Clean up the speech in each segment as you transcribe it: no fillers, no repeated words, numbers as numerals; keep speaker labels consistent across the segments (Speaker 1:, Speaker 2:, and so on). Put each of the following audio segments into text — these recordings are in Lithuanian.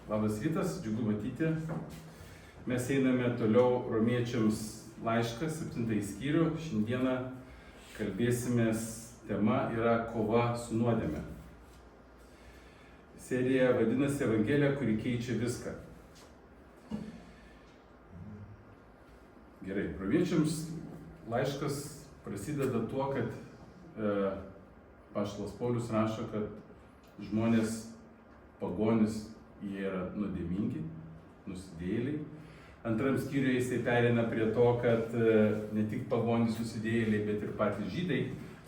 Speaker 1: Labas rytas, džiugu matyti. Mes einame toliau Romiečiams laišką, 7 skyrių. Šiandieną kalbėsimės, tema yra kova su nuodėme. Serija vadinasi Evangelija, kuri keičia viską. Gerai, Romiečiams laiškas prasideda tuo, kad apaštalas Paulius rašo, kad žmonės pagonis jie yra nuodėmingi, nusidėjėliai. Antram skyriuje jisai pereina prie to, kad ne tik pagonys nusidėjėliai, bet ir patys žydai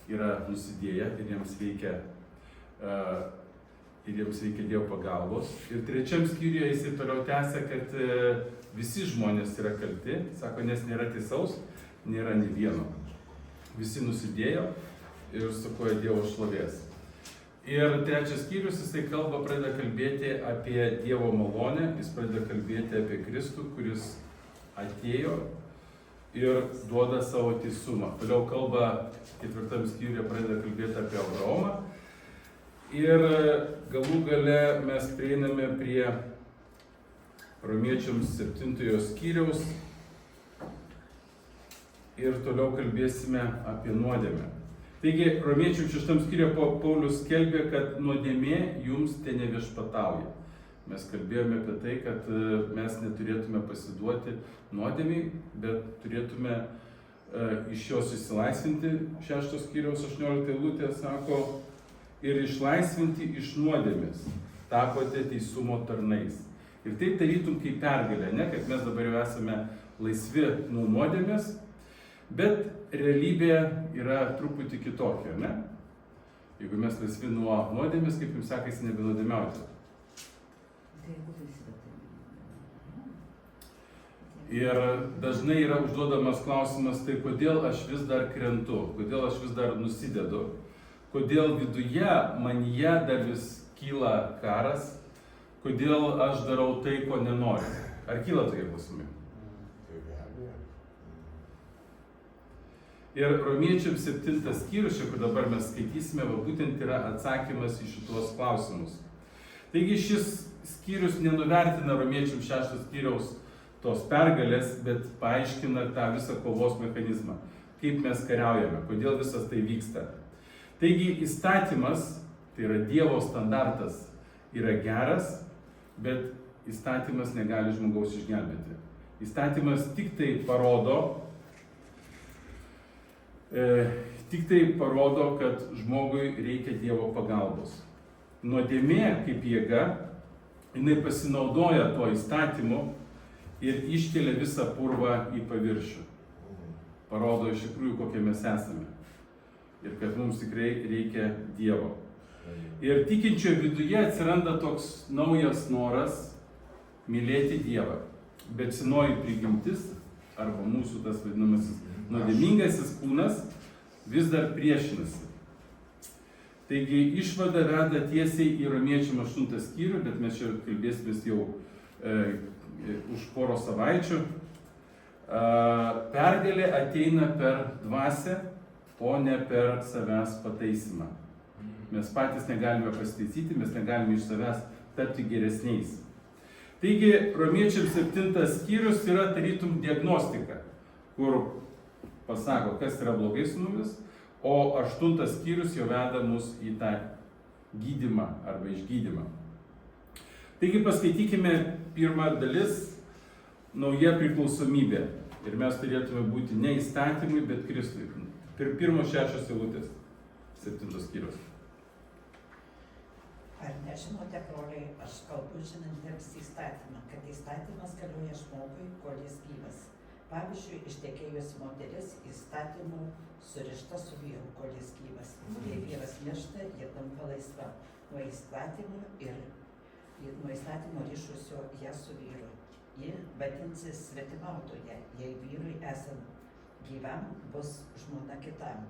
Speaker 1: yra nusidėję ir jiems reikia Dievo pagalbos. Ir trečiam skyriuje jisai toliau tęsia, kad visi žmonės yra kalti, sako, nes nėra teisaus, nėra nė vieno. Visi nusidėjo ir stokoja Dievo šlovės. Ir trečias skyrius jisai pradeda kalbėti apie Dievo malonę, jis pradeda kalbėti apie Kristų, kuris atėjo ir duoda savo teisumą. Toliau kalba ketvirtam skyriuje pradeda kalbėti apie Abraomą. Ir galų gale mes prieiname prie Romiečiams 7 skyriaus ir toliau kalbėsime apie nuodėmę. Taigi, Romiečių 6 skyriuje Paulius skelbė, kad nuodėmė jums neviešpatauja. Mes kalbėjome apie tai, kad mes neturėtume pasiduoti nuodėmei, bet turėtume iš jos išsilaisvinti. 6 skyriaus 18 eilutė sako, ir išlaisvinti iš nuodėmės, tapote teisumo tarnais. Ir tai tarytum kaip pergalė, ne, kad mes dabar jau esame laisvi nuo nuodėmės, bet realybė yra truputį kitokia, ne? Jeigu mes laisvi nuo nuodėmės, kaip jums sekasi nebenuodėmiauti. Ir dažnai yra užduodamas klausimas, tai kodėl aš vis dar krentu, kodėl aš vis dar nusidedu, kodėl viduje manyje dar vis kyla karas, kodėl aš darau tai, ko nenoriu. Ar kyla tokie klausimai? Ir Romiečiams 7 skyrius, kur dabar mes skaitysime, būtent yra atsakymas į šitos klausimus. Taigi šis skyrius nenuvertina Romiečiams 6 skyriaus tos pergalės, bet paaiškina tą visą kovos mechanizmą. Kaip mes kariaujame, kodėl visas tai vyksta. Taigi įstatymas, tai yra Dievo standartas, yra geras, bet įstatymas negali žmogaus išgelbėti. Įstatymas tik tai parodo, kad žmogui reikia Dievo pagalbos. Nuodėmė kaip jėga, jinai pasinaudoja tuo įstatymu ir iškelia visą purvą į paviršių. Parodo iš tikrųjų, kokie mes esame. Ir kad mums tikrai reikia Dievo. Ir tikinčio viduje atsiranda toks naujas noras mylėti Dievą. Bet senoji prigimtis, arba mūsų tas vadinamasis nuodėmingasis kūnas, vis dar priešinasi. Taigi išvada veda tiesiai į Romiečiam 8 skyrių, bet mes čia kalbėsimės jau už poros savaičių. Pergalė ateina per dvasią, o ne per savęs pataisymą. Mes patys negalime pasitaisyti, mes negalime iš savęs tapti geresniais. Taigi Romiečiam 7 skyrius yra tarytum diagnostika, kur pasako, kas yra blogai su mumis, o 8 skyrius jau veda mus į tą gydymą arba išgydymą. Taigi paskaitykime pirmą dalis, nauja priklausomybė. Ir mes turėtume būti ne įstatymui, bet Kristui. Pirmos 6 eilutės, 7 skyrius.
Speaker 2: Ar nežinote, broliai, aš kalbu žinantiems įstatymą, kad įstatymas galioja žmogui, kol jis gyvas. Pavyzdžiui, ištekėjus moteris įstatymu surišta su vyru, kol jis gyvas. Jei vyras miršta, jie tampa laisva nuo įstatymų ir nuo įstatymo ryšusio ją su vyru. Ji vadinsis svetimautoja, jei vyrui esant gyvam bus žmona kitam.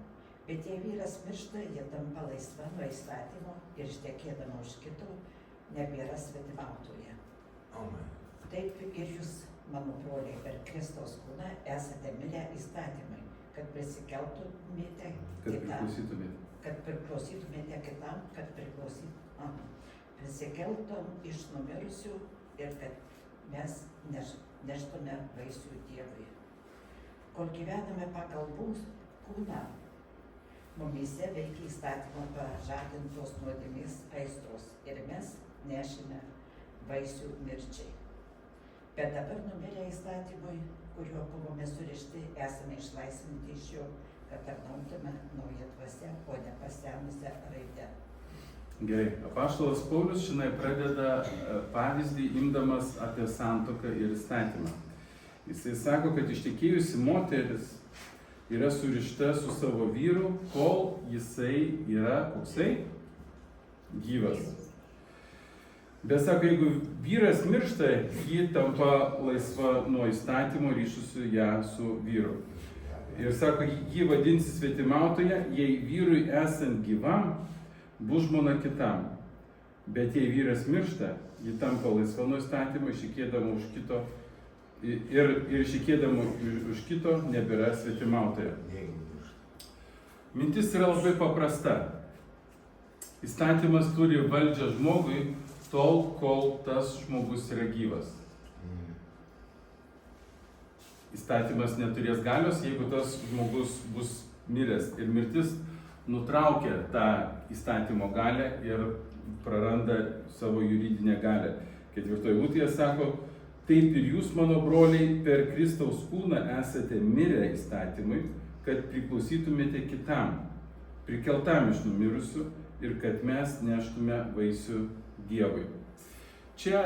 Speaker 2: Bet jei vyras miršta, jie tampa laisva nuo įstatymo ir ištekėdama už kito nebėra svetimautoja.
Speaker 3: Amen.
Speaker 2: Taip ir jūs, mano broliai, per Kristaus kūną esate mirę įstatymai, kad prisikeltumėte kitam, kad priklausytumėte kitam, prisikeltum iš numirusių ir kad mes neštume vaisių Dievui. Kol gyvename pagal kūną, mumyse veikia įstatymo pažadintos nuodėmės aistros ir mes nešime vaisių mirčiai. Bet dabar numirę įstatymui, kuriuo buvome surišti, esame išlaisvinti iš jo, kad tarnautume naują dvasią, o ne pasenusią raidę.
Speaker 1: Gerai, apaštalas Paulius šiandien pradeda pavyzdį imdamas apie santuoką ir įstatymą. Jisai sako, kad ištekėjusi moteris yra surišta su savo vyru, kol jisai yra koksai gyvas. Bet sako, jeigu vyras miršta, ji tampa laisva nuo įstatymo ryšusių ją su vyru. Ir sako, ji vadinsis svetimautoja, jei vyrui esant gyvam, bus žmona kitam. Bet jei vyras miršta, ji tampa laisva nuo įstatymo, ištekėdama už kito ir ištekėdama už kito nebėra svetimautoja. Mintis yra labai paprasta. Įstatymas turi valdžią žmogui tol, kol tas žmogus yra gyvas. Įstatymas neturės galios, jeigu tas žmogus bus miręs. Ir mirtis nutraukia tą įstatymo galę ir praranda savo juridinę galę. 4 eilutėje sako, taip ir jūs, mano broliai, per Kristaus kūną esate mirę įstatymui, kad priklausytumėte kitam, prikeltam iš numirusių ir kad mes neštume vaisių Dievui. Čia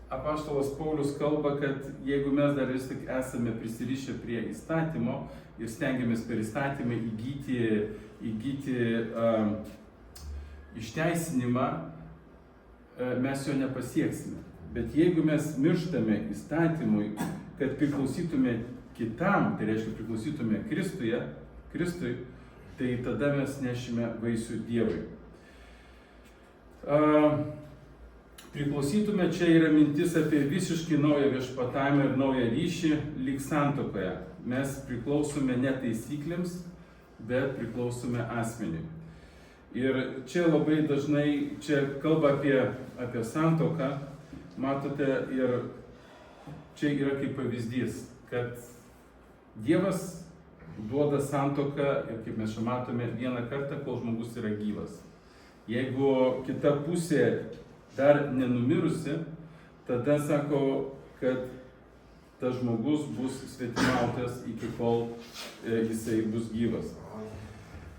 Speaker 1: apaštalas Paulius kalba, kad jeigu mes dar vis tik esame prisirišę prie įstatymo ir stengiamės per įstatymą įgyti išteisinimą, mes jo nepasieksime. Bet jeigu mes mirštame įstatymui, kad priklausytume kitam, tai reiškia priklausytume Kristui, tai tada mes nešime vaisių Dievui. Priklausytume, čia yra mintis apie visiškai naują viešpatavimą ir naują ryšį lyg santuokoje. Mes priklausome ne taisyklėms, bet priklausome asmeniui. Ir čia labai dažnai, čia kalba apie santuoką, matote, ir čia yra kaip pavyzdys, kad Dievas duoda santuoką ir kaip mes čia matome vieną kartą, kol žmogus yra gyvas. Jeigu kita pusė dar nenumirusi, tada sako, kad tas žmogus bus svetimautas iki kol jisai bus gyvas.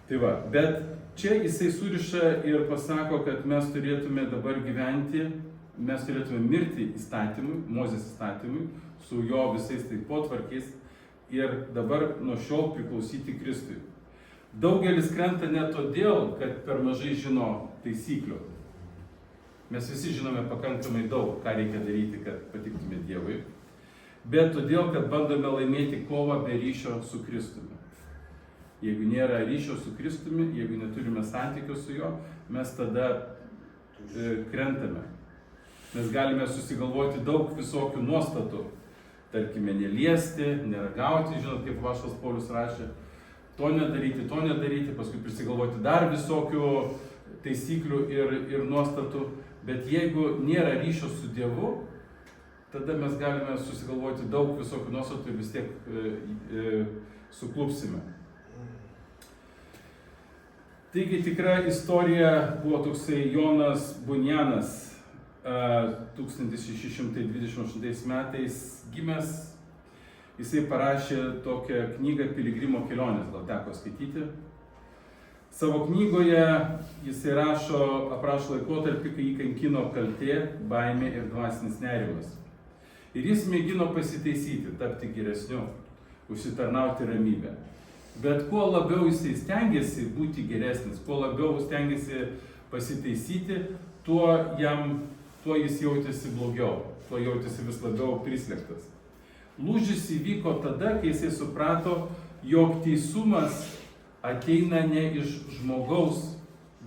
Speaker 1: Tai va, bet čia jisai suriša ir pasako, kad mes turėtume dabar gyventi, mes turėtume mirti įstatymui, Mozės įstatymui, su jo visais tai potvarkiais ir dabar nuo šiol priklausyti Kristui. Daugelis krenta ne todėl, kad per mažai žino taisyklių. Mes visi žinome pakankamai daug, ką reikia daryti, kad patiktume Dievui, bet todėl, kad bandome laimėti kovą be ryšio su Kristumi. Jeigu nėra ryšio su Kristumi, jeigu neturime santykio su juo, mes tada krentame. Mes galime susigalvoti daug visokių nuostatų, tarkime, neliesti, neragauti, žinot, kaip apaštalas Paulius rašė, to nedaryti, paskui prisigalvoti dar visokių taisyklių ir nuostatų. Bet jeigu nėra ryšio su Dievu, tada mes galime susigalvoti daug visokių nuostatų ir vis tiek suklupsime. Taigi tikra istorija buvo toksai Jonas Bunjanas, 1628 metais gimęs. Jisai parašė tokią knygą Piligrimo kelionės, gal teko skaityti. Savo knygoje jisai aprašo laikotarpį, kai jį kankino kaltė, baimė ir dvasinis nerimas. Ir jis mėgino pasitaisyti, tapti geresniu, užsitarnauti ramybę. Bet kuo labiau jisai stengiasi būti geresnis, kuo labiau stengiasi pasitaisyti, tuo jam tuo jis jautėsi blogiau, tuo jautėsi vis labiau prislėgtas. Lūžis įvyko tada, kai jisai suprato, jog teisumas ateina ne iš žmogaus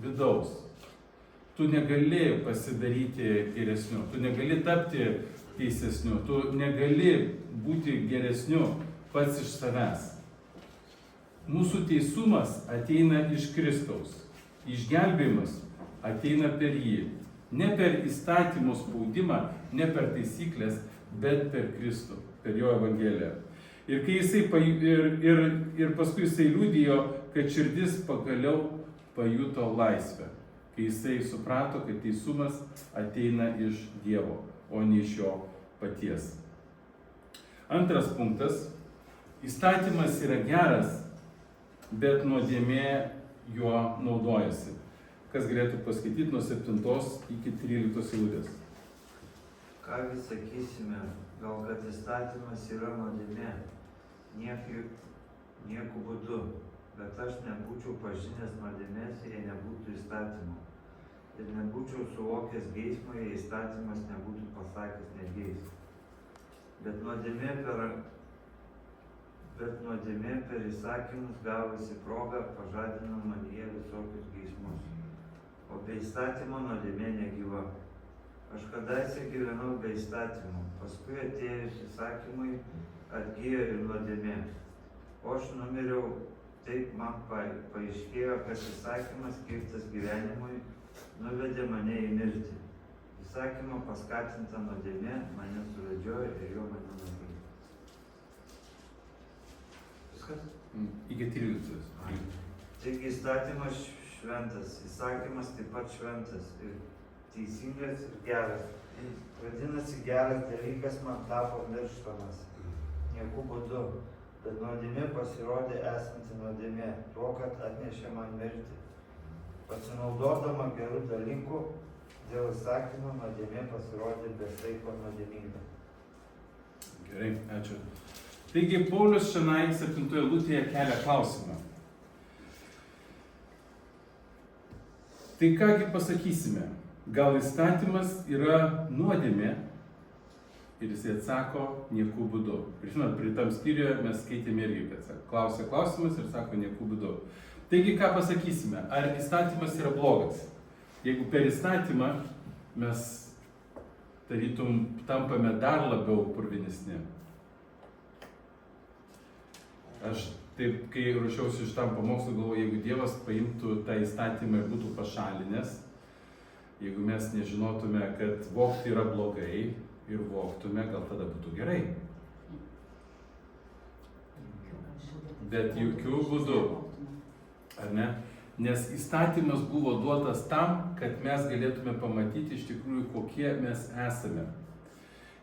Speaker 1: vidaus. Tu negali pasidaryti geresniu, tu negali tapti teisesniu, tu negali būti geresniu pats iš savęs. Mūsų teisumas ateina iš Kristaus. Išgelbėjimas ateina per jį. Ne per įstatymų spaudimą, ne per taisyklės, bet per Kristų, per jo Evangeliją. Ir kai jisai ir paskui jisai liudijo, kad širdis pagaliau pajuto laisvę. Kai jisai suprato, kad teisumas ateina iš Dievo, o ne iš jo paties. Antras punktas. Įstatymas yra geras, bet nuodėmė juo naudojasi. Kas galėtų paskaityti nuo 7 iki 13 eilutės.
Speaker 3: Kągi sakysime, gal kad įstatymas yra nuodėmė, nieku būdu, bet aš nebūčiau pažinęs nuodėmės, jei nebūtų įstatymo. Ir nebūčiau suvokęs geismo, jei įstatymas nebūtų pasakęs negeis. Bet nuodėmė per įsakymus gavusi progą pažadino manyje visokius geismus. O be įstatymo nuodėmė negyva. Aš kadaise gyvenau be įstatymų, paskui atėjus įsakymui atgijo ir nuodėmė. O aš numiriau, taip man paaiškėjo, kad įsakymas skirtas gyvenimui nuvedė mane į mirtį. Įsakymo paskatinta nuodėmė mane suvedžiojo ir jo mane nužudė. Viskas?
Speaker 1: Iki 13.
Speaker 3: Taigi įstatymas šventas, įsakymas taip pat šventas ir teisingas ir geras. Vadinasi, geras dalykas man tapo mirštamas. Nieku būdu, bet nuodėmė pasirodė esanti nuodėmė, tuo, kad atnešė man mirtį. Pasinaudodama gerų dalykų, dėl įsakymo nuodėmė pasirodė besaiko nuodėminga.
Speaker 1: Gerai, ačiū. Taigi, Paulius šiandien 7 eilutėje kelia klausimą. Tai kągi pasakysime, gal įstatymas yra nuodėmė? Ir jisai atsako, nieku būdu. Ir žinot, prie tam skyriuje mes skaitėme irgi, kad klausia klausimas ir sako, nieku būdu. Taigi, ką pasakysime, ar įstatymas yra blogas? Jeigu per įstatymą mes tarytum tampame dar labiau purvinesni. Aš taip, kai ruošiausi šitam pamokslui, galvoju, jeigu Dievas paimtų tą įstatymą ir būtų pašalinęs, jeigu mes nežinotume, kad vogti yra blogai ir vogtume, gal tada būtų gerai. Bet jokių būdų, ar ne? Nes įstatymas buvo duotas tam, kad mes galėtume pamatyti iš tikrųjų, kokie mes esame.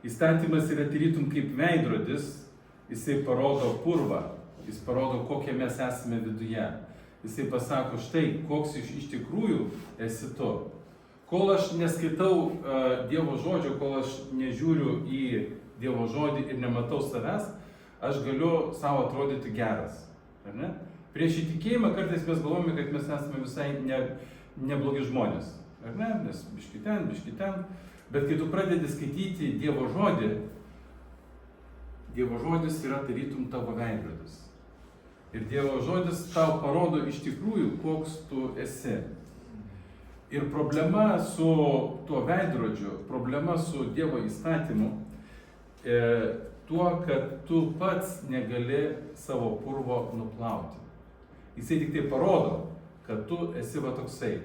Speaker 1: Įstatymas yra tarytum kaip veidrodis, jisai parodo purvą. Jis parodo, kokie mes esame viduje. Jisai pasako, štai, koks iš tikrųjų esi tu. Kol aš neskaitau Dievo žodžio, kol aš nežiūriu į Dievo žodį ir nematau savęs, aš galiu savo atrodyti geras. Ar ne? Prieš įtikėjimą kartais mes galvojame, kad mes esame visai neblogi žmonės. Ar ne? Nes biški ten. Bet kai tu pradedi skaityti Dievo žodį, Dievo žodis yra tarytum tavo veidrodis. Ir Dievo žodis tau parodo iš tikrųjų, koks tu esi. Ir problema su tuo veidrodžiu, problema su Dievo įstatymu, tuo, kad tu pats negali savo purvo nuplauti. Jisai tik tai parodo, kad tu esi va toksai.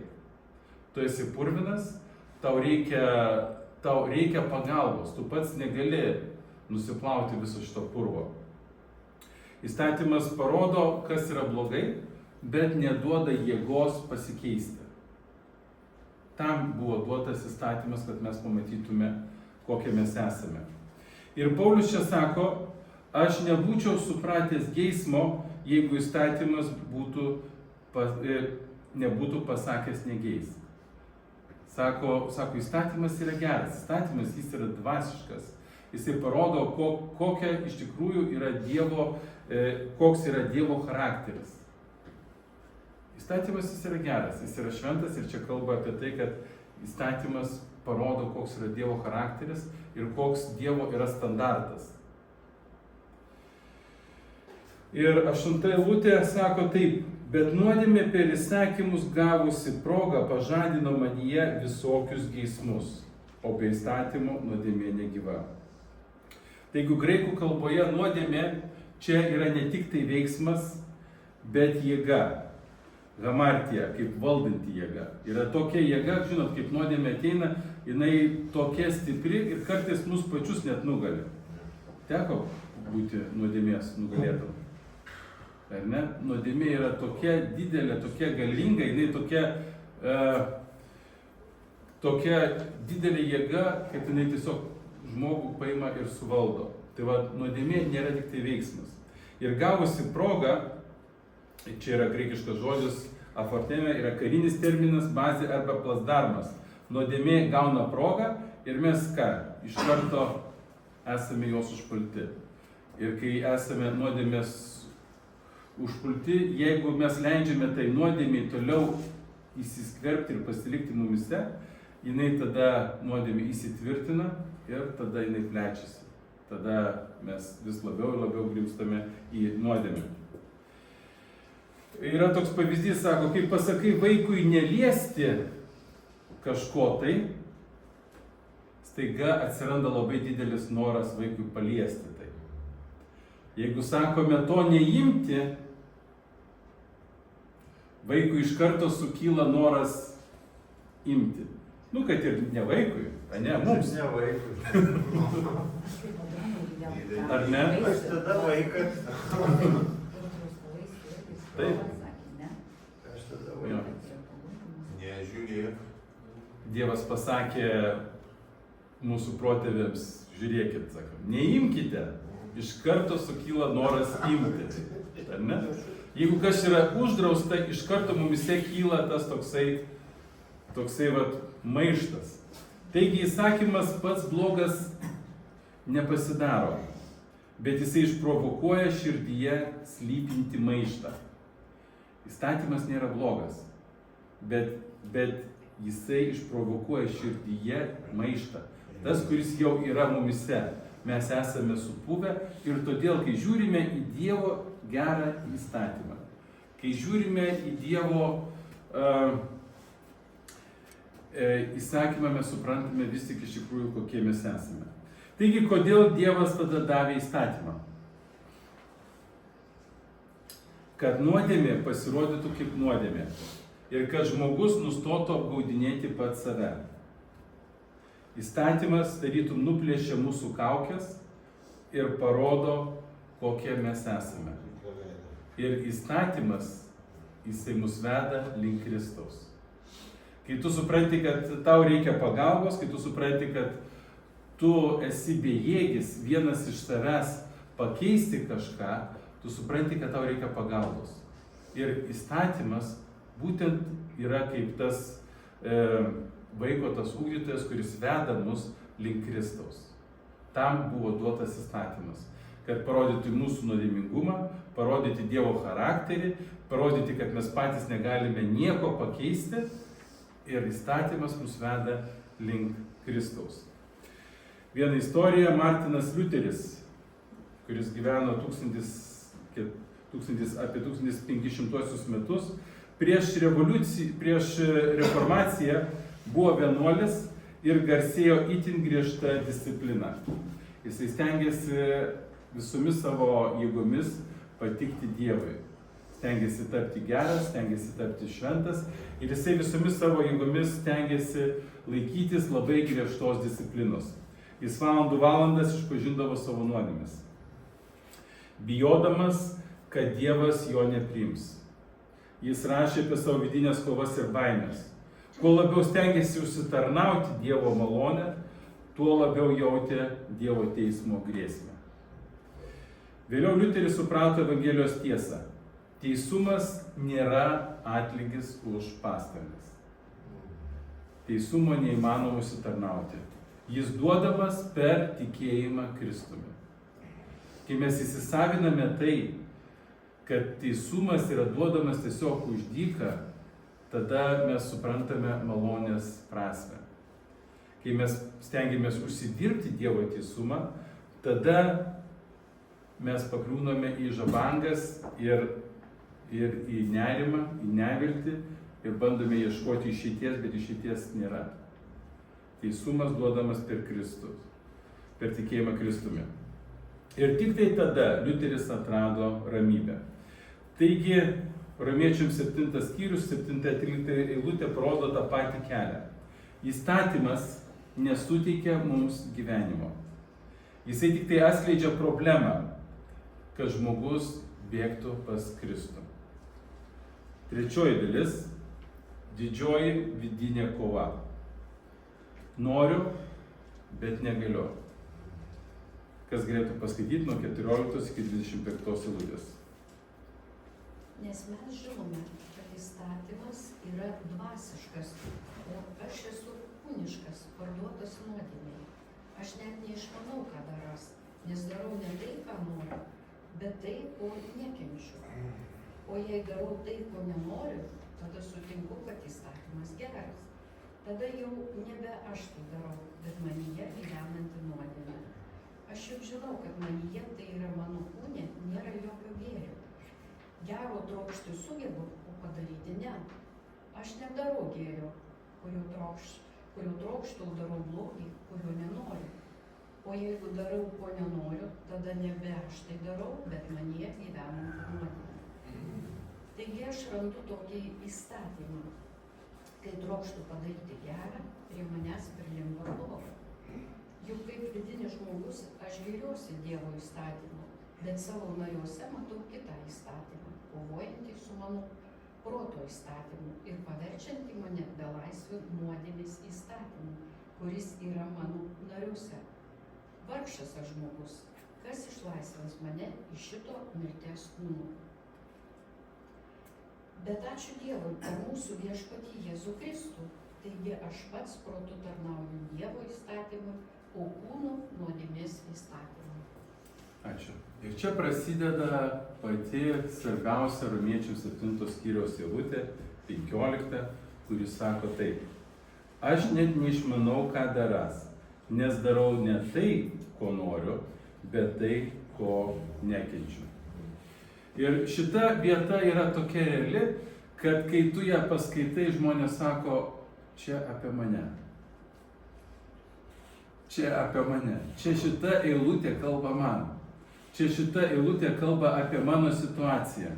Speaker 1: Tu esi purvinas, tau reikia pagalbos, tu pats negali nusiplauti viso šito purvo. Įstatymas parodo, kas yra blogai, bet neduoda jėgos pasikeisti. Tam buvo duotas įstatymas, kad mes pamatytume, kokie mes esame. Ir Paulius čia sako, aš nebūčiau supratęs geismo, jeigu įstatymas nebūtų pasakęs negeisk. Sako, įstatymas yra geras, įstatymas jis yra dvasiškas. Jisai parodo, kokia iš tikrųjų yra koks yra Dievo charakteris. Įstatymas jis yra geras, jis yra šventas ir čia kalba apie tai, kad įstatymas parodo, koks yra Dievo charakteris ir koks Dievo yra standartas. Ir 8 eilutė sako taip, bet nuodėmė per įsakymus gavusi progą pažadino manyje visokius geismus, o be įstatymų nuodėmė negyva. Taigi graikų kalboje nuodėmė čia yra ne tik tai veiksmas, bet jėga. Hamartija, kaip valdanti jėga. Yra tokia jėga, žinot, kaip nuodėmė ateina, jinai tokia stipri ir kartais mus pačius net nugali. Teko būti nuodėmės nugalėtam. Ar ne? Nuodėmė yra tokia didelė, tokia galinga, jinai tokia didelė jėga, kad jinai tiesiog žmogų paima ir suvaldo. Tai va, nuodėmė nėra tik tai veiksmas. Ir gavusi progą, čia yra graikiškas žodis, aforteme, yra karinis terminas, bazė arba plasdarmas. Nuodėmė gauna progą ir mes ką? Iš karto esame jos užpulti. Ir kai esame nuodėmės užpulti, jeigu mes leidžiame tai nuodėmiai toliau įsiskverbti ir pasilikti mumise, jinai tada nuodėmė įsitvirtina ir tada jinai plečiasi. Tada mes vis labiau ir labiau grimstame į nuodėmę. Yra toks pavyzdys, sako, kai pasakai vaikui neliesti kažko tai, staiga atsiranda labai didelis noras vaikui paliesti tai. Jeigu sakome to neimti, vaikui iš karto sukyla noras imti. Nu, kad ir ne vaikui, a ne mums.
Speaker 3: Ne vaikui.
Speaker 1: Ar ne?
Speaker 3: Aš tada vaikas.
Speaker 1: Taip.
Speaker 3: Aš tada vaikas.
Speaker 4: Nežiūrėk.
Speaker 1: Dievas pasakė mūsų protėviams, žiūrėkit, sakom, neimkite, iš karto sukyla noras imti. Ar ne? Jeigu kas yra uždrausta, iš karto mumise kyla tas toksai vat, maištas. Taigi įsakymas pats blogas nepasidaro, bet jisai išprovokuoja širdyje slypinti maištą. Įstatymas nėra blogas, bet jisai išprovokuoja širdyje maištą. Tas, kuris jau yra mumise, mes esame supuvę ir todėl, kai žiūrime į Dievo gerą įstatymą, kai žiūrime į Dievo įsakymą, mes suprantame vis tik iš tikrųjų, kokie mes esame. Taigi, kodėl Dievas tada davė įstatymą? Kad nuodėmė pasirodytų kaip nuodėmė ir kad žmogus nustotų apgaudinėti pats save. Įstatymas tarytum nuplėšia mūsų kaukes ir parodo, kokie mes esame. Ir įstatymas, jisai mus veda link Kristaus. Kai tu supranti, kad tau reikia pagalbos, kai tu supranti, kad tu esi bejėgis vienas iš savęs pakeisti kažką, tu supranti, kad tau reikia pagalbos. Ir įstatymas būtent yra kaip tas vaiko tas ugdytojas, kuris veda mus link Kristaus. Tam buvo duotas įstatymas, kad parodyti mūsų nuodėmingumą, parodyti Dievo charakterį, parodyti, kad mes patys negalime nieko pakeisti ir įstatymas mus veda link Kristaus. Viena istorija, Martinas Liuteris, kuris gyveno apie 1500 metus, prieš reformaciją buvo vienuolis ir garsėjo itin griežta disciplina. Jisai stengiasi visomis savo jėgomis patikti Dievui. Stengiasi tapti geras, stengiasi tapti šventas ir jisai visomis savo jėgomis stengiasi laikytis labai griežtos disciplinos. Jis valandas išpažindavo savo nuodėmes, bijodamas, kad Dievas jo nepriims. Jis rašė apie savo vidinės kovas ir baimės. Kuo labiau stengiasi užsitarnauti Dievo malonę, tuo labiau jautė Dievo teismo grėsmę. Vėliau Liuteris suprato Evangelijos tiesą. Teisumas nėra atlygis už pastangas. Teisumo neįmanoma užsitarnauti. Jis duodamas per tikėjimą Kristumi. Kai mes įsisaviname tai, kad teisumas yra duodamas tiesiog už dyką, tada mes suprantame malonės prasmę. kai mes stengiamės užsidirbti Dievo teisumą, tada mes pakliūname į žabangas ir į nerimą, į neviltį ir bandome ieškoti išeities, bet išeities nėra. Teisumas duodamas per Kristus, per tikėjimą Kristumi. Ir tik tai tada Liuteris atrado ramybę. Taigi, Romiečiams 7 skyrius, 7-13 eilutė parodo tą patį kelią. Įstatymas nesuteikia mums gyvenimo. Jisai tik tai atskleidžia problemą, kad žmogus bėgtų pas Kristų. Trečioji dalis - didžioji vidinė kova. Noriu, bet negaliu. Kas galėtų paskaityti nuo 14 iki 25 eilutės.
Speaker 5: Nes mes žinome, kad įstatymas yra dvasiškas, o aš esu kūniškas, parduotas nuodėmei. Aš net neišmanau, ką daras, nes darau ne tai, ką noriu, bet tai, ko nekenčiu. O jei darau tai, ko nenoriu, tada sutinku, kad įstatymas geras. Tada jau nebe aš tai darau, bet manyje gyvenanti nuodėmė. Aš juk žinau, kad manyje, tai yra mano kūne, nėra jokio gėrio. Gero trokšti sugebu, o padaryti ne. Aš nedarau gėrio, kurio trokštų, darau blogį, kurio nenoriu. O jeigu darau, ko nenoriu, tada nebe aš tai darau, bet manyje gyvenanti nuodėmė. Taigi aš randu tokį įstatymą. Kai trokštų padaryti gerą, prie manęs prilimpa bloga. Juk kaip vidinis žmogus aš gėriuosi Dievo įstatymu, bet savo nariuose matau kitą įstatymą, kovojantį su mano proto įstatymu ir paverčiantį mane belaisviu nuodėmės įstatymu, kuris yra mano nariuose. Vargšas aš žmogus, kas išlaisvins mane iš šito mirties kūno. Bet ačiū Dievui per mūsų viešpatį Jėzų Kristų, taigi aš pats protu tarnauju Dievo įstatymui, o kūnu nuodėmės įstatymui.
Speaker 1: Ačiū. Ir čia prasideda pati svarbiausia Romiečiams 7 skyriaus eilutė, 15, kuris sako taip. Aš net neišmanau, ką daras, nes darau ne tai, ko noriu, bet tai, ko nekenčiu. Ir šita vieta yra tokia reali, kad kai tu ją paskaitai, žmonės sako, čia apie mane. Čia apie mane. Čia šita eilutė kalba man. Čia šita eilutė kalba apie mano situaciją.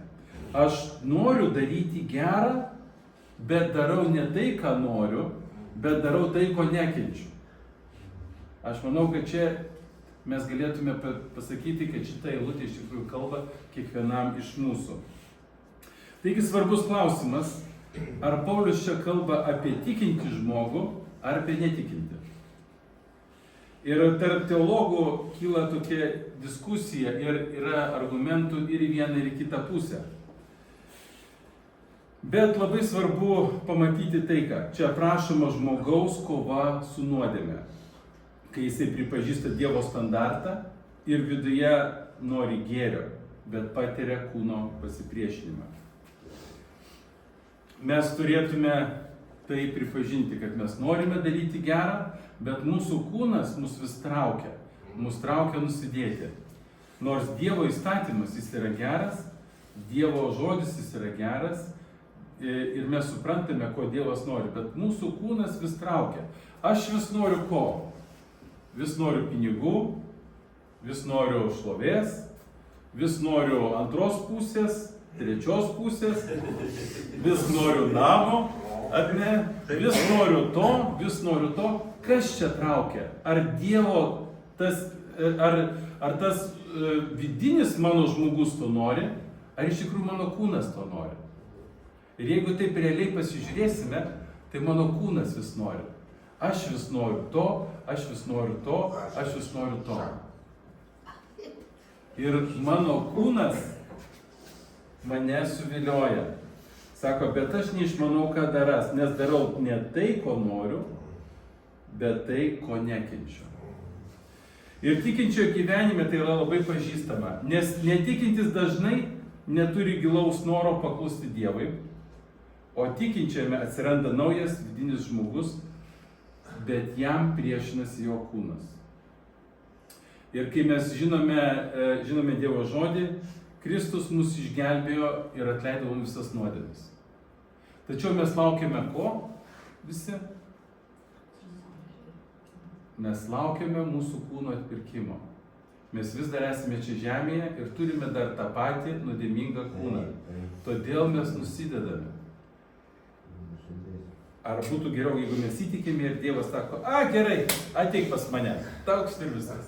Speaker 1: Aš noriu daryti gerą, bet darau ne tai, ką noriu, bet darau tai, ko nekenčiu. Aš manau, kad čia mes galėtume pasakyti, kad šita eilutė iš tikrųjų kalba kiekvienam iš mūsų. Taigi svarbus klausimas, ar Paulius čia kalba apie tikintį žmogų, ar apie netikintį. Ir tarp teologų kyla tokia diskusija ir yra argumentų ir į vieną, ir į kitą pusę. Bet labai svarbu pamatyti tai, kad čia aprašoma žmogaus kova su nuodėme. Kai jisai pripažįsta Dievo standartą ir viduje nori gėrio, bet patiria kūno pasipriešinimą. Mes turėtume tai pripažinti, kad mes norime daryti gerą, bet mūsų kūnas mus vis traukia, mus traukia nusidėti. Nors Dievo įstatymas jis yra geras, Dievo žodis jis yra geras ir mes suprantame, ko Dievas nori, bet mūsų kūnas vis traukia. Aš vis noriu ko? Vis noriu pinigų, vis noriu šlovės, vis noriu antros pusės, trečios pusės, vis noriu namo, ar ne? Vis noriu to. Kas čia traukia? Ar Dievo tas, ar tas vidinis mano žmogus to nori, ar iš tikrųjų mano kūnas to nori? Ir jeigu taip realiai pasižiūrėsime, tai mano kūnas vis nori. Aš vis noriu to, aš vis noriu to, aš vis noriu to. Ir mano kūnas mane suvilioja. Sako, bet aš neišmanau, ką daras, nes darau ne tai, ko noriu, bet tai, ko nekenčiu. Ir tikinčio gyvenime tai yra labai pažįstama, nes netikintis dažnai neturi gilaus noro paklusti Dievui, o tikinčiame atsiranda naujas vidinis žmogus, bet jam priešinasi jo kūnas. Ir kai mes žinome Dievo žodį, Kristus mus išgelbėjo ir atleido mums visas nuodėmes. Tačiau mes laukiame ko? Visi? Mes laukiame mūsų kūno atpirkimo. Mes vis dar esame čia žemėje ir turime dar tą patį nuodėmingą kūną. Todėl mes nusidedame. Ar būtų geriau, jeigu mes įtikime ir Dievas sako, gerai, ateik pas mane, toks ir visas.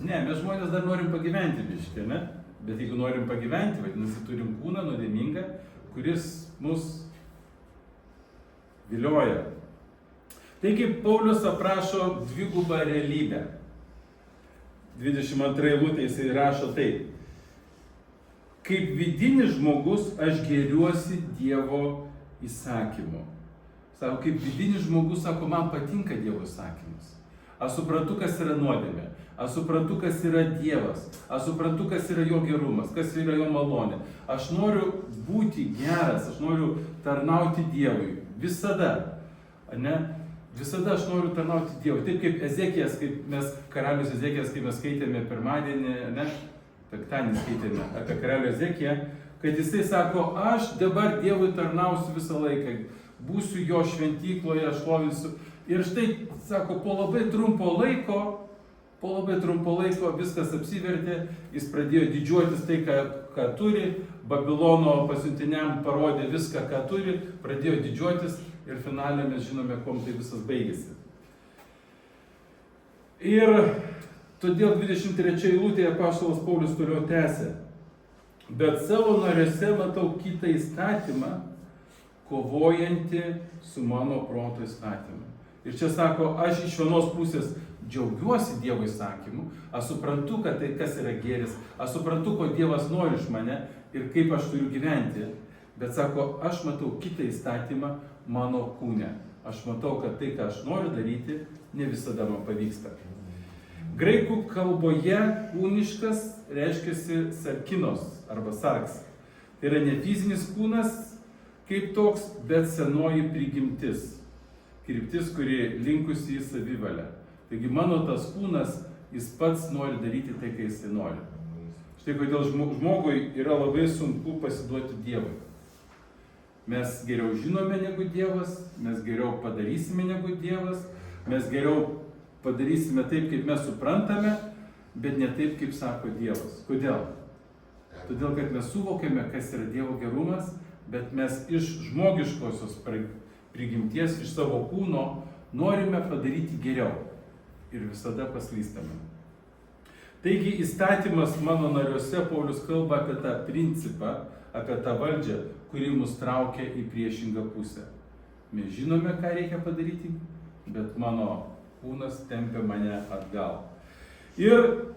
Speaker 1: Ne, mes žmonės dar norim pagyventi biškį, ne? Bet jeigu norim pagyventi, vadinasi, turim kūną nuodėmingą, kuris mus vilioja. Taigi, Paulius aprašo dvigubą realybę. 22 eilutė jisai rašo taip. Kaip vidinis žmogus aš gėriuosi Dievo įsakymu. Sako, kaip vidinis žmogus, sako, man patinka Dievo įsakymas. Aš suprantu, kas yra nuodėmė. Aš suprantu, kas yra Dievas. Aš suprantu, kas yra jo gerumas, kas yra jo malonė. Aš noriu būti geras, aš noriu tarnauti Dievui. Visada. Ne? Visada aš noriu tarnauti Dievui. Taip kaip Ezekijas, karalius Ezekijas, kaip mes skaitėme pirmadienį, ne? Penktadienį skaitėme apie karalių Ezekiją, kad jisai sako, aš dabar Dievui tarnausiu visą laiką, būsiu jo šventykloje, šlovinsiu. Ir štai, sako, po labai trumpo laiko viskas apsivertė, jis pradėjo didžiuotis tai, ką turi, Babilono pasiuntiniam parodė viską, ką turi, pradėjo didžiuotis ir finale mes žinome, kuom tai visas baigėsi. Ir todėl 23 eilutėje apaštalas Paulius toliau tęsė. Bet savo nariuose matau kitą įstatymą, kovojantį su mano proto įstatymu. Ir čia sako, aš iš vienos pusės džiaugiuosi Dievo įsakymu, aš suprantu, kad tai kas yra gėris, aš suprantu, ko Dievas nori iš mane ir kaip aš turiu gyventi. Bet sako, aš matau kitą įstatymą mano kūne. Aš matau, kad tai, ką aš noriu daryti, ne visada man pavyksta. Graikų kalboje kūniškas reiškiasi sarkinos arba sarks. Tai yra ne fizinis kūnas kaip toks, bet senoji prigimtis. Kryptis, kuri linkusi į savivalę. Taigi mano tas kūnas, jis pats nori daryti tai, ką jis nori. Štai kodėl žmogui yra labai sunku pasiduoti Dievui. Mes geriau žinome negu Dievas, mes geriau padarysime negu Dievas, mes geriau padarysime taip, kaip mes suprantame, bet ne taip, kaip sako Dievas. Kodėl? Todėl, kad mes suvokiame, kas yra Dievo gerumas, bet mes iš žmogiškosios prigimties, iš savo kūno norime padaryti geriau ir visada paslystame. Taigi įstatymas mano nariuose, Paulius kalba apie tą principą, apie tą valdžią, kuri mus traukia į priešingą pusę. Mes žinome, ką reikia padaryti, bet mano kūnas tempia mane atgal. Ir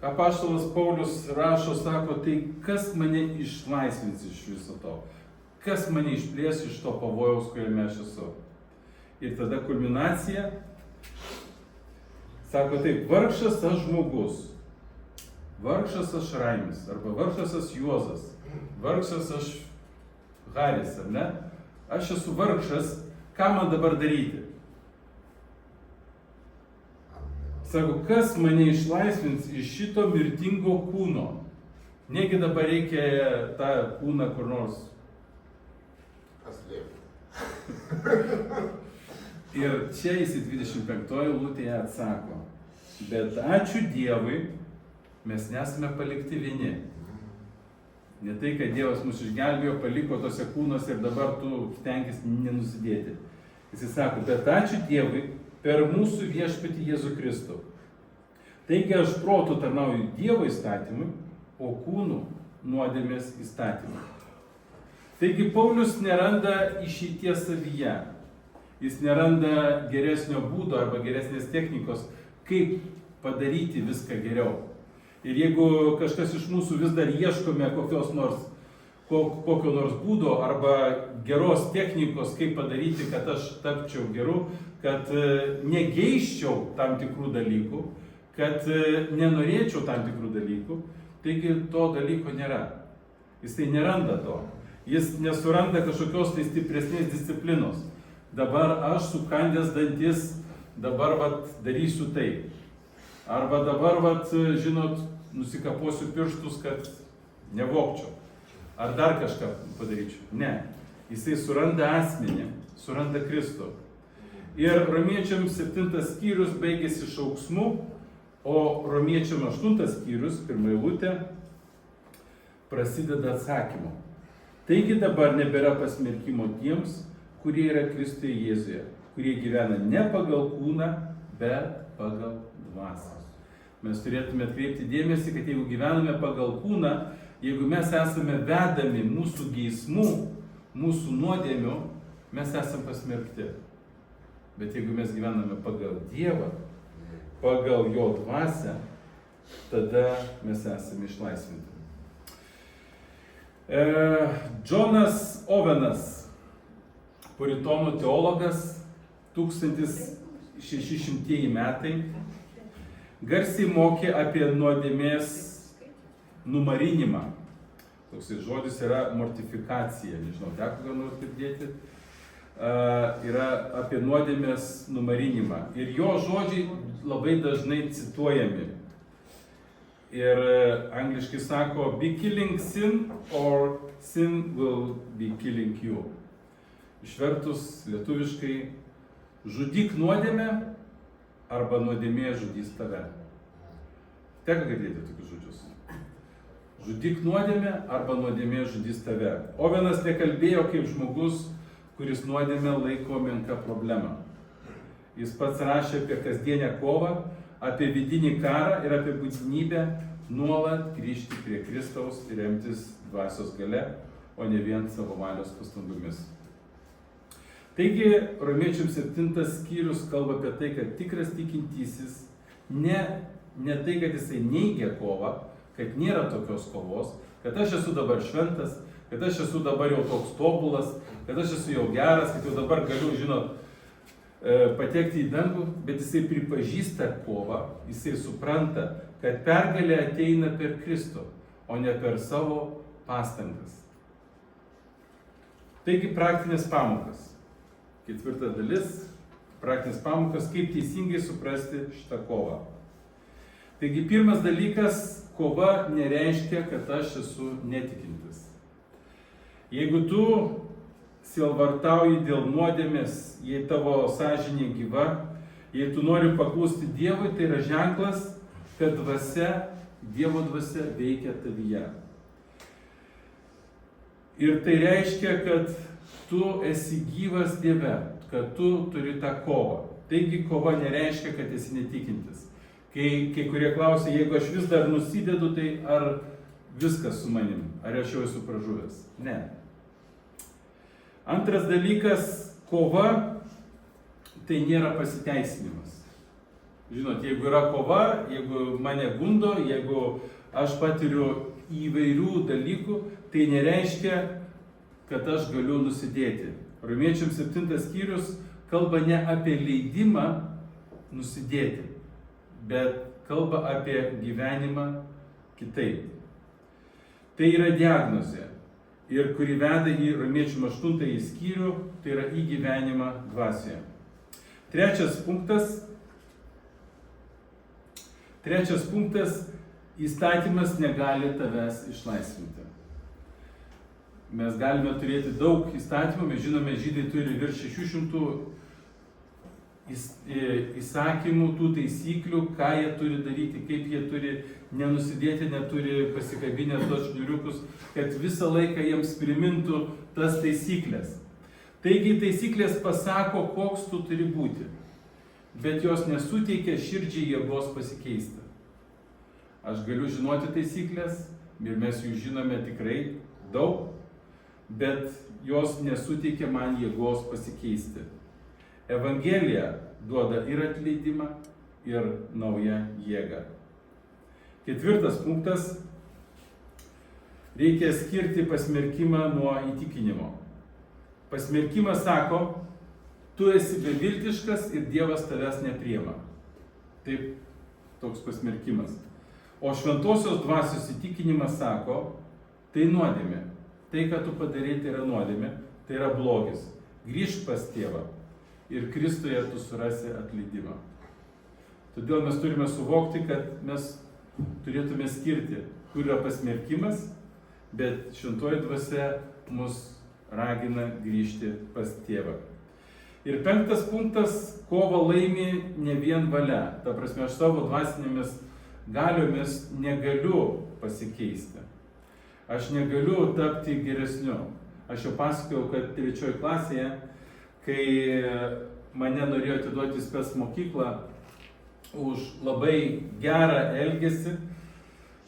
Speaker 1: apaštalas Paulius rašo, sako, tai kas mane išlaisvins iš viso to? Kas mane išplės iš to pavojaus, kuriame aš esu? Ir tada kulminacija, sako taip, vargšas aš žmogus, vargšas aš Raimis, arba vargšas aš Juozas, vargšas aš Haris, ar ne? Aš esu vargšas, ką man dabar daryti? Sako, kas mane išlaisvins iš šito mirtingo kūno? Negi dabar reikia tą kūną kur nors. Ir čia jis 25 eilutėje atsako, bet ačiū Dievui, mes nesame palikti vieni. Ne tai, kad Dievas mus išgelbėjo, paliko tose kūnuose ir dabar tu stenkis nenusidėti. Jis sako, bet ačiū Dievui per mūsų viešpatį Jėzų Kristų. Taigi aš protu tarnauju Dievo įstatymui, o kūnu nuodėmės įstatymui. Taigi Paulius neranda išeities savyje. Jis neranda geresnio būdo arba geresnės technikos, kaip padaryti viską geriau. Ir jeigu kažkas iš mūsų vis dar ieškome kokio nors būdo arba geros technikos, kaip padaryti, kad aš tapčiau geru, kad negeiščiau tam tikrų dalykų, kad nenorėčiau tam tikrų dalykų, taigi to dalyko nėra. Jis tai neranda to. Jis nesuranda kažkokios tai stipresnės disciplinos. dabar aš sukandęs dantis, dabar vat darysiu taip. Arba dabar vat, žinot, nusikaposiu pirštus, kad nevokčiau. Ar dar kažką padaryčiau. Ne. Jisai suranda asmenį, suranda Kristų. Ir Romiečiam 7 skyrius baigėsi šauksmu, o Romiečiam 8 skyrius, 1 eilutė, prasideda atsakymu. Taigi dabar nebėra pasmerkimo tiems, kurie yra Kristuje Jėzuje, kurie gyvena ne pagal kūną, bet pagal dvasią. Mes turėtume atkreipti dėmesį, kad jeigu gyvename pagal kūną, jeigu mes esame vedami mūsų geismų, mūsų nuodėmių, mes esame pasmerkti. Bet jeigu mes gyvename pagal Dievą, pagal Jo dvasią, tada mes esame išlaisvinti. Džonas Ovenas, puritonų teologas, 1600 metai, garsiai mokė apie nuodėmės numarinimą. Toks žodis yra mortifikacija, nežinau, teko ką nors girdėti. Yra apie nuodėmės numarinimą. Ir jo žodžiai labai dažnai cituojami. Ir angliškai sako, be killing sin or sin will be killing you. Išvertus lietuviškai, žudyk nuodėmę arba nuodėmė žudys tave. Teko girdėti tokius žodžius. Žudyk nuodėmę arba nuodėmė žudys tave. Ovenas nekalbėjo kaip žmogus, kuris nuodėmę laiko menka problema. Jis pats rašė apie kasdienę kovą, apie vidinį karą ir apie būtinybę nuolat grįžti prie Kristaus ir remtis dvasios galia, o ne vien savo valios pastangomis. Taigi, Romiečiam 7 skyrius kalba apie tai, kad tikras tikintysis ne tai, kad jisai neigia kovą, kad nėra tokios kovos, kad aš esu dabar šventas, kad aš esu dabar jau toks tobulas, kad aš esu jau geras, kad jau dabar galiu, žinot, patekti į dangų, bet jisai pripažįsta kovą, jisai supranta, kad pergalė ateina per Kristų, o ne per savo pastangas. Taigi praktinės pamokas. 4 dalis, praktinės pamokas, kaip teisingai suprasti šitą kovą. Taigi pirmas dalykas, kova nereiškia, kad aš esu netikintis. Jeigu tu sielvartauji dėl nuodėmės, jei tavo sąžinė gyva, jei tu nori paklusti Dievui, tai yra ženklas, kad dvasia, Dievo dvasia veikia tavyje. Ir tai reiškia, kad tu esi gyvas Dieve, kad tu turi tą kovą. Taigi kova nereiškia, kad esi netikintis. Kai kurie klausia, jeigu aš vis dar nusidedu, tai ar viskas su manim, ar aš jau esu pražuvęs? Ne. Antras dalykas, kova tai nėra pasiteisinimas. Žinot, jeigu yra kova, jeigu mane gundo, jeigu aš patiriu įvairių dalykų, tai nereiškia, kad aš galiu nusidėti. Romiečiam 7 skyrius kalba ne apie leidimą nusidėti, bet kalba apie gyvenimą kitaip. Tai yra diagnozė. Ir kuri veda į Romiečiam 8 skyrių, tai yra į gyvenimą dvasioje. Trečias punktas, įstatymas negali tavęs išlaisvinti. Mes galime turėti daug įstatymų, mes žinome, žydai turi virš 600 įsakymų, tų taisyklių, ką jie turi daryti, kaip jie turi nenusidėti, neturi pasikabinę tos šniuriukus, kad visą laiką jiems primintų tas taisyklės. Taigi taisyklės pasako, koks tu turi būti, bet jos nesuteikia širdžiai jėgos pasikeisti. Aš galiu žinoti taisyklės, ir mes jų žinome tikrai daug, bet jos nesuteikia man jėgos pasikeisti. Evangelija duoda ir atleidimą, ir naują jėgą. 4 punktas. Reikia skirti pasmerkimą nuo įtikinimo. Pasmerkimas sako, tu esi beviltiškas ir Dievas tavęs nepriima. Taip, toks pasmerkimas. O šventosios dvasios įtikinimas sako, tai nuodėmė. Tai, ką tu padarei, tai yra nuodėmė, tai yra blogis. Grįžk pas tėvą. ir Kristuje tu surasi atleidimą. Todėl mes turime suvokti, kad mes turėtume skirti, kur yra pasmerkimas, bet šventoji dvasia mus ragina grįžti pas tėvą. Ir 5 punktas, kovą laimi ne vien valia. Ta prasme, aš savo dvasinėmis galiomis negaliu pasikeisti. Aš negaliu tapti geresniu. Aš jau pasakojau, kad 3 klasėje, kai mane norėjo atiduoti į spec mokyklą už labai gerą elgesį,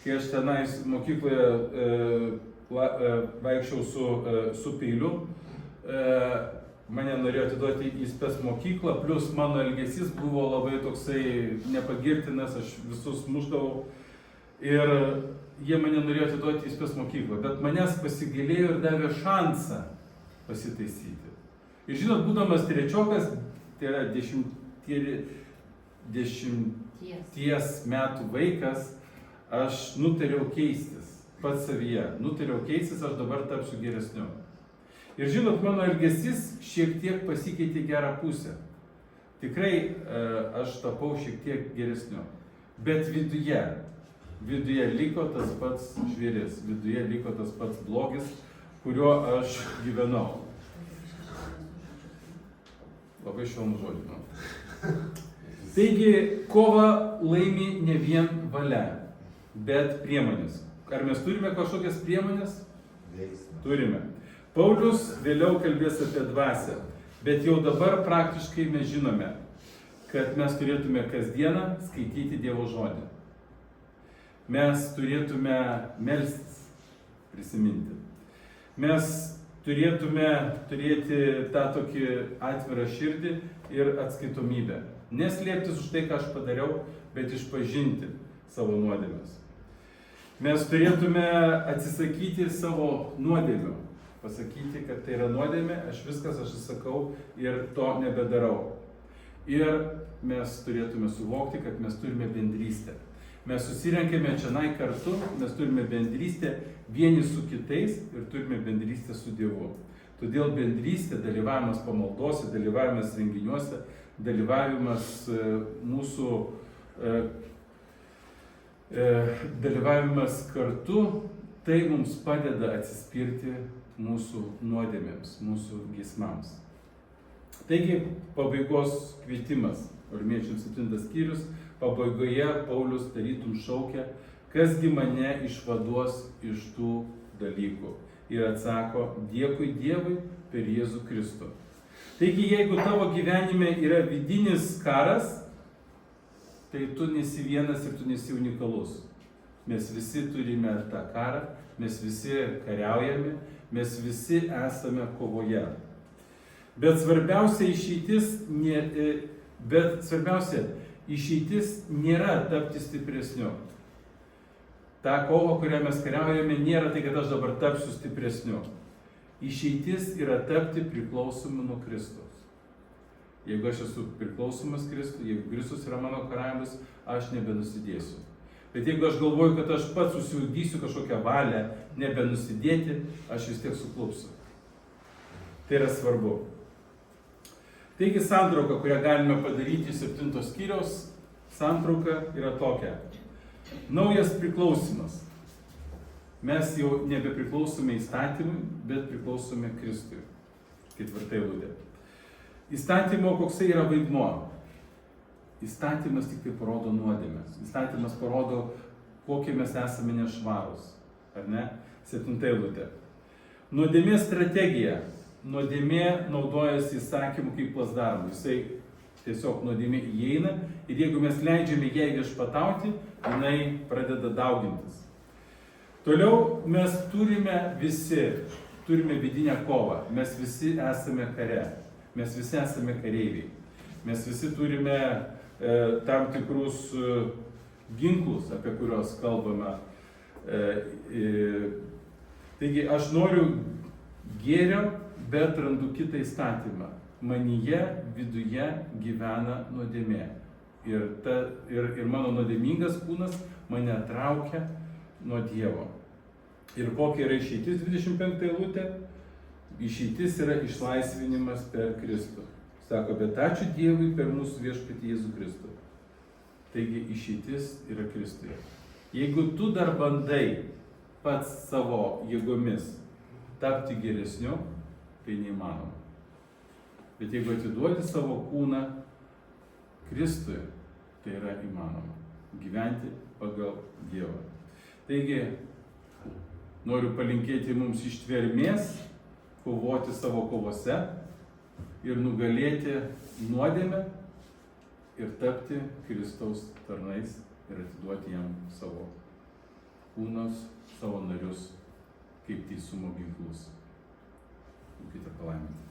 Speaker 1: kai aš tenais mokykloje vaikščiau su peiliu, mane norėjo atiduoti į spec mokyklą, plus mano elgesys buvo labai toksai nepagirtinas, aš visus mušdavau ir jie mane norėjo atiduoti į spec mokyklą, bet manęs pasigailėjo ir davė šansą pasitaisyti. Ir žinot, būdamas 3-okas, tai yra 10 metų vaikas, aš nutariau keistis pats savyje. Nutariau keistis, aš dabar tapsiu geresniu. Ir žinot, mano elgesys šiek tiek pasikeitė į gerą pusę. Tikrai aš tapau šiek tiek geresniu. Bet viduje liko tas pats žvėris, viduje liko tas pats blogis, kuriuo aš gyvenau. Labai švelnų žodį. Taigi, kova laimi ne vien valia, bet priemonės. Ar mes turime kažkokias priemonės? Turime. Paulius vėliau kalbės apie dvasią, bet jau dabar praktiškai mes žinome, kad mes turėtume kasdieną skaityti Dievo žodį. Mes turėtume melstis, prisiminti. Mes turėtume turėti tą tokį atvirą širdį ir atskaitomybę. Neslėptis už tai, ką aš padariau, bet išpažinti savo nuodėmes. Mes turėtume atsisakyti savo nuodėmių. Pasakyti, kad tai yra nuodėmė, aš atsisakau ir to nebedarau. Ir mes turėtume suvokti, kad mes turime bendrystę. Mes susirenkame čionai kartu, mes turime bendrystę vieni su kitais ir turime bendrystę su Dievu. Todėl bendrystė, dalyvavimas pamaldose, dalyvavimas renginiuose, dalyvavimas mūsų dalyvavimas kartu, tai mums padeda atsispirti mūsų nuodėmėms, mūsų geismams. Taigi, pabaigos kvietimas, Romiečiams 7 skyrius, pabaigoje Paulius tarytum šaukia, kasgi mane išvaduos iš tų dalykų. Ir atsako, dėkui Dievui per Jėzų Kristų. Taigi, jeigu tavo gyvenime yra vidinis karas, tai tu nesi vienas ir tu nesi unikalus. Mes visi turime tą karą, mes visi kariaujame, mes visi esame kovoje. Bet svarbiausia išeitis nėra tapti stipresniu. Ta kova, kurią mes kariaujame, nėra tai, kad aš dabar tapsiu stipresniu. Išeitis yra tapti priklausomu nuo Kristaus. Jeigu aš esu priklausomas Kristui, jeigu Kristus yra mano karalius, aš nebenusidėsiu. Bet jeigu aš galvoju, kad aš pats susiugdysiu kažkokią valią nebenusidėti, aš vis tiek suklupsiu. Tai yra svarbu. Taigi santrauka, kurią galime padaryti 7 skyriaus, santrauka yra tokia. Naujas priklausimas. Mes jau nebepriklausome įstatymui, bet priklausome Kristui. 4 eilutė. Įstatymo koksai yra vaidmuo? Įstatymas tik tai parodo nuodėmes. Įstatymas parodo, kokie mes esame nešvarūs. Ar ne? 7 eilutė. Nuodėmės strategija. Nuodėmė naudojasi įsakymu kaip plasdarmu. Jisai tiesiog nuodėmė įeina ir jeigu mes leidžiame jai viešpatauti, jinai pradeda daugintis. Toliau mes turime vidinę kovą. Mes visi esame kare. Mes visi esame kareiviai. Mes visi turime tam tikrus ginklus, apie kuriuos kalbame. Taigi aš noriu gėrio, bet randu kitą įstatymą. Manyje viduje gyvena nuodėmė. Ir mano nuodėmingas kūnas mane traukia nuo Dievo. Ir kokia yra išeitis 25 eilutė? Išeitis yra išlaisvinimas per Kristų. Sako, bet ačiū Dievui per mūsų viešpatį Jėzų Kristų. Taigi išeitis yra Kristuje. Jeigu tu dar bandai pats savo jėgomis tapti geresniu, tai neįmanoma. Bet jeigu atiduodi savo kūną Kristui, tai yra įmanoma gyventi pagal Dievą. Taigi, noriu palinkėti mums ištvermės, kovoti savo kovose ir nugalėti nuodėmę ir tapti Kristaus tarnais ir atiduoti jam savo kūnus, savo narius kaip teisumo ginklus. Būkite palaiminti.